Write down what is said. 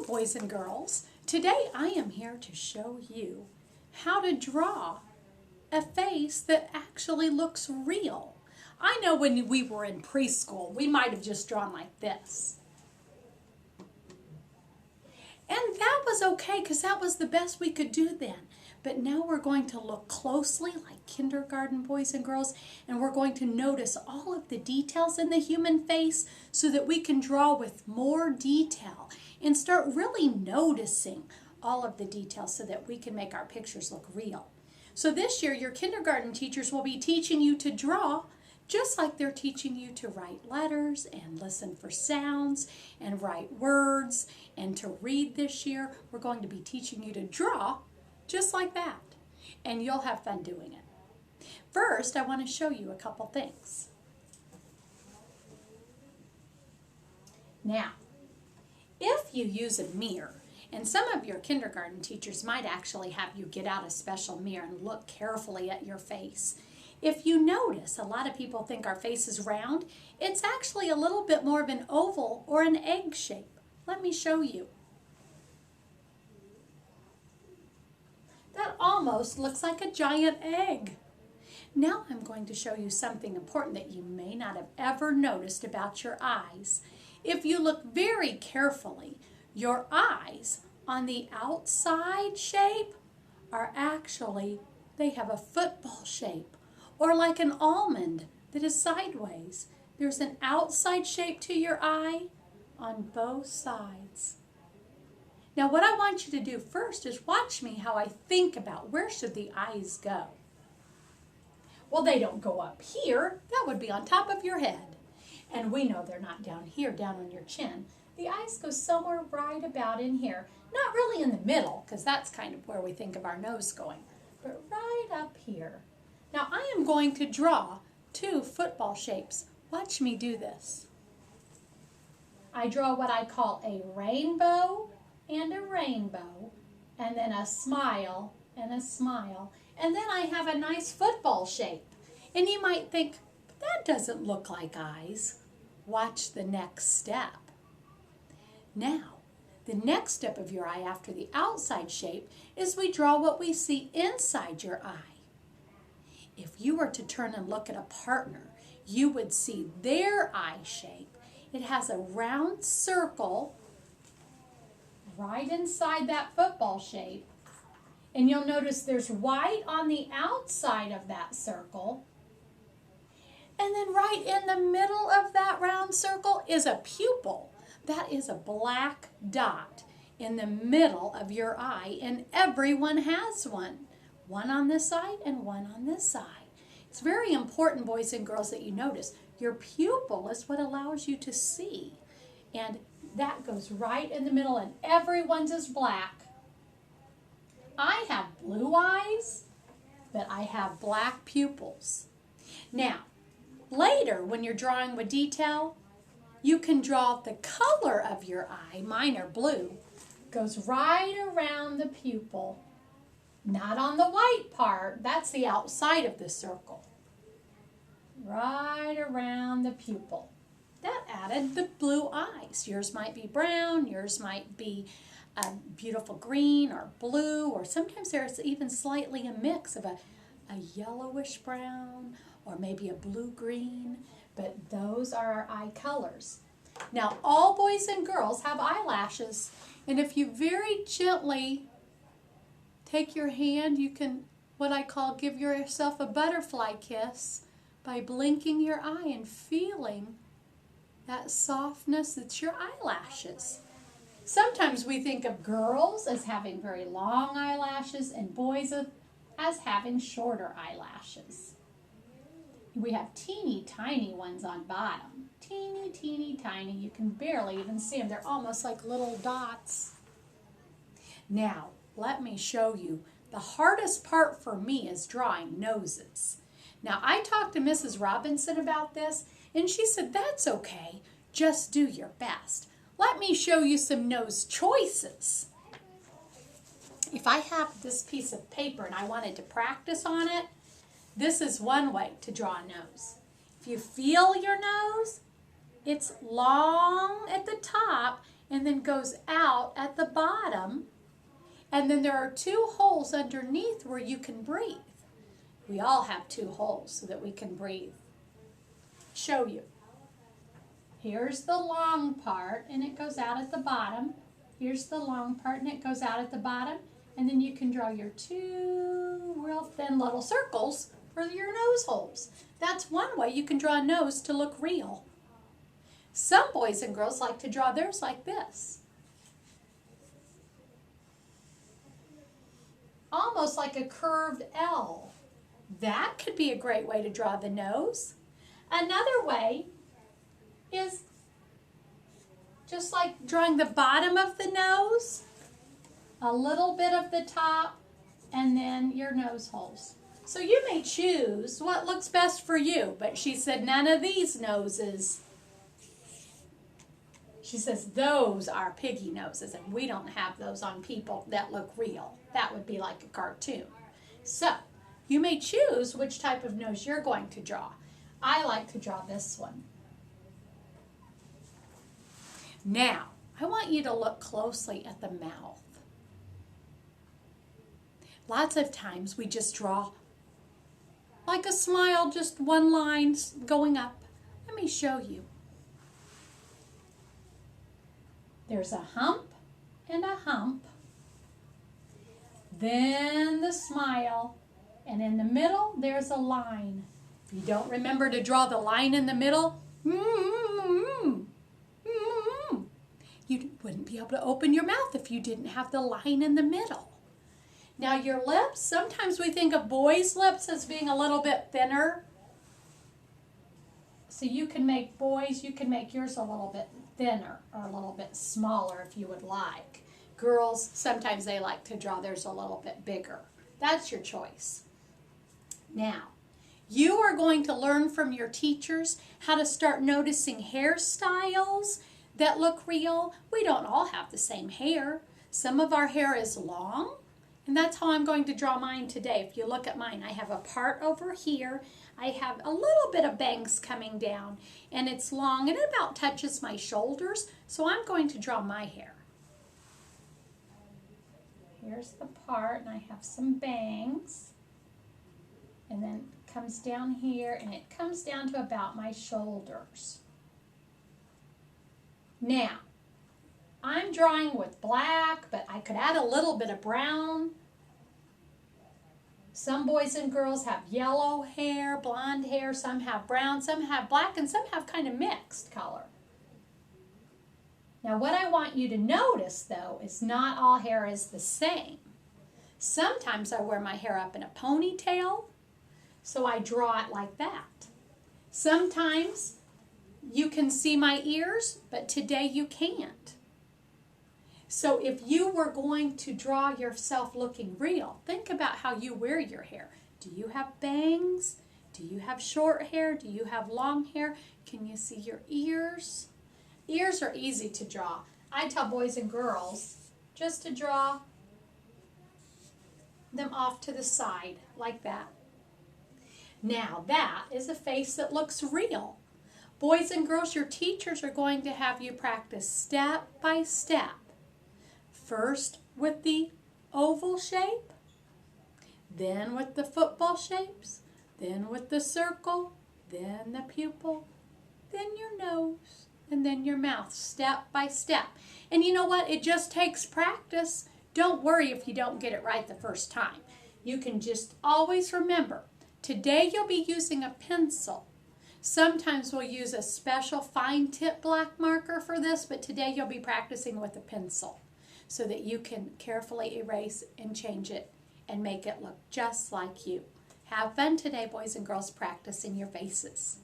boys and girls. Today I am here to show you how to draw a face that actually looks real. I know when we were in preschool, we might have just drawn like this. And that was okay because that was the best we could do then. But now we're going to look closely like kindergarten boys and girls, and we're going to notice all of the details in the human face so that we can draw with more detail and start really noticing all of the details so that we can make our pictures look real. So this year, your kindergarten teachers will be teaching you to draw just like they're teaching you to write letters and listen for sounds and write words and to read this year. We're going to be teaching you to draw just like that. And you'll have fun doing it. First, I want to show you a couple things. Now, if you use a mirror, and some of your kindergarten teachers might actually have you get out a special mirror and look carefully at your face. If you notice, a lot of people think our face is round. It's actually a little bit more of an oval or an egg shape. Let me show you. That almost looks like a giant egg. Now I'm going to show you something important that you may not have ever noticed about your eyes. If you look very carefully, your eyes on the outside shape are actually, they have a football shape or like an almond that is sideways. There's an outside shape to your eye on both sides. Now what I want you to do first is watch me how I think about where should the eyes go. Well, they don't go up here. That would be on top of your head. And we know they're not down here, down on your chin. The eyes go somewhere right about in here. Not really in the middle, because that's kind of where we think of our nose going, but right up here. Now I am going to draw two football shapes. Watch me do this. I draw what I call a rainbow and a rainbow, and then a smile and a smile. And then I have a nice football shape. And you might think, but that doesn't look like eyes. Watch the next step. Now, the next step of your eye after the outside shape is we draw what we see inside your eye. If you were to turn and look at a partner, you would see their eye shape. It has a round circle right inside that football shape. And you'll notice there's white on the outside of that circle. And then right in the middle of that round circle is a pupil. That is a black dot in the middle of your eye, and everyone has one. One on this side and one on this side. It's very important, boys and girls, that you notice your pupil is what allows you to see. And that goes right in the middle, and everyone's is black. I have blue eyes, but I have black pupils. Now, later when you're drawing with detail, you can draw the color of your eye. Mine are blue. Goes right around the pupil. Not on the white part. That's the outside of the circle. Right around the pupil. That added the blue eyes. Yours might be brown. Yours might be a beautiful green or blue. Or sometimes there's even slightly a mix of a yellowish brown or maybe a blue-green. But those are our eye colors. Now, all boys and girls have eyelashes. And if you very gently take your hand, you can, what I call, give yourself a butterfly kiss by blinking your eye and feeling that softness that's your eyelashes. Sometimes we think of girls as having very long eyelashes and boys as having shorter eyelashes. We have teeny tiny ones on bottom. Teeny, teeny, tiny. You can barely even see them. They're almost like little dots. Now, let me show you. The hardest part for me is drawing noses. Now, I talked to Mrs. Robinson about this, and she said, that's okay. Just do your best. Let me show you some nose choices. If I have this piece of paper and I wanted to practice on it, this is one way to draw a nose. If you feel your nose, it's long at the top and then goes out at the bottom. And then there are 2 holes underneath where you can breathe. We all have 2 holes so that we can breathe. Show you. Here's the long part, and it goes out at the bottom. Here's the long part, and it goes out at the bottom. And then you can draw your 2 real thin little circles for your nose holes. That's one way you can draw a nose to look real. Some boys and girls like to draw theirs like this. Almost like a curved L. That could be a great way to draw the nose. Another way is just like drawing the bottom of the nose, a little bit of the top, and then your nose holes. So you may choose what looks best for you, but she said none of these noses. She says those are piggy noses, and we don't have those on people that look real. That would be like a cartoon. So you may choose which type of nose you're going to draw. I like to draw this one. Now, I want you to look closely at the mouth. Lots of times we just draw like a smile, just one line going up. Let me show you. There's a hump and a hump. Then the smile. And in the middle, there's a line. If you don't remember to draw the line in the middle, you wouldn't be able to open your mouth if you didn't have the line in the middle. Now your lips, sometimes we think of boys' lips as being a little bit thinner. So you can make yours a little bit thinner or a little bit smaller if you would like. Girls, sometimes they like to draw theirs a little bit bigger. That's your choice. Now, you are going to learn from your teachers how to start noticing hairstyles that look real. We don't all have the same hair. Some of our hair is long, and that's how I'm going to draw mine today. If you look at mine, I have a part over here. I have a little bit of bangs coming down, and it's long, and it about touches my shoulders, so I'm going to draw my hair. Here's the part, and I have some bangs, and then it comes down here, and it comes down to about my shoulders. Now, I'm drawing with black, but I could add a little bit of brown. Some boys and girls have yellow hair, blonde hair, some have brown, some have black, and some have kind of mixed color. Now what I want you to notice though is not all hair is the same. Sometimes I wear my hair up in a ponytail, so I draw it like that. Sometimes you can see my ears, but today you can't. So if you were going to draw yourself looking real, think about how you wear your hair. Do you have bangs? Do you have short hair? Do you have long hair? Can you see your ears? Ears are easy to draw. I tell boys and girls just to draw them off to the side like that. Now that is a face that looks real. Boys and girls, your teachers are going to have you practice step by step. First with the oval shape, then with the football shapes, then with the circle, then the pupil, then your nose, and then your mouth, step by step. And you know what? It just takes practice. Don't worry if you don't get it right the first time. You can just always remember, today you'll be using a pencil. Sometimes we'll use a special fine tip black marker for this, but today you'll be practicing with a pencil so that you can carefully erase and change it and make it look just like you. Have fun today, boys and girls, practicing your faces.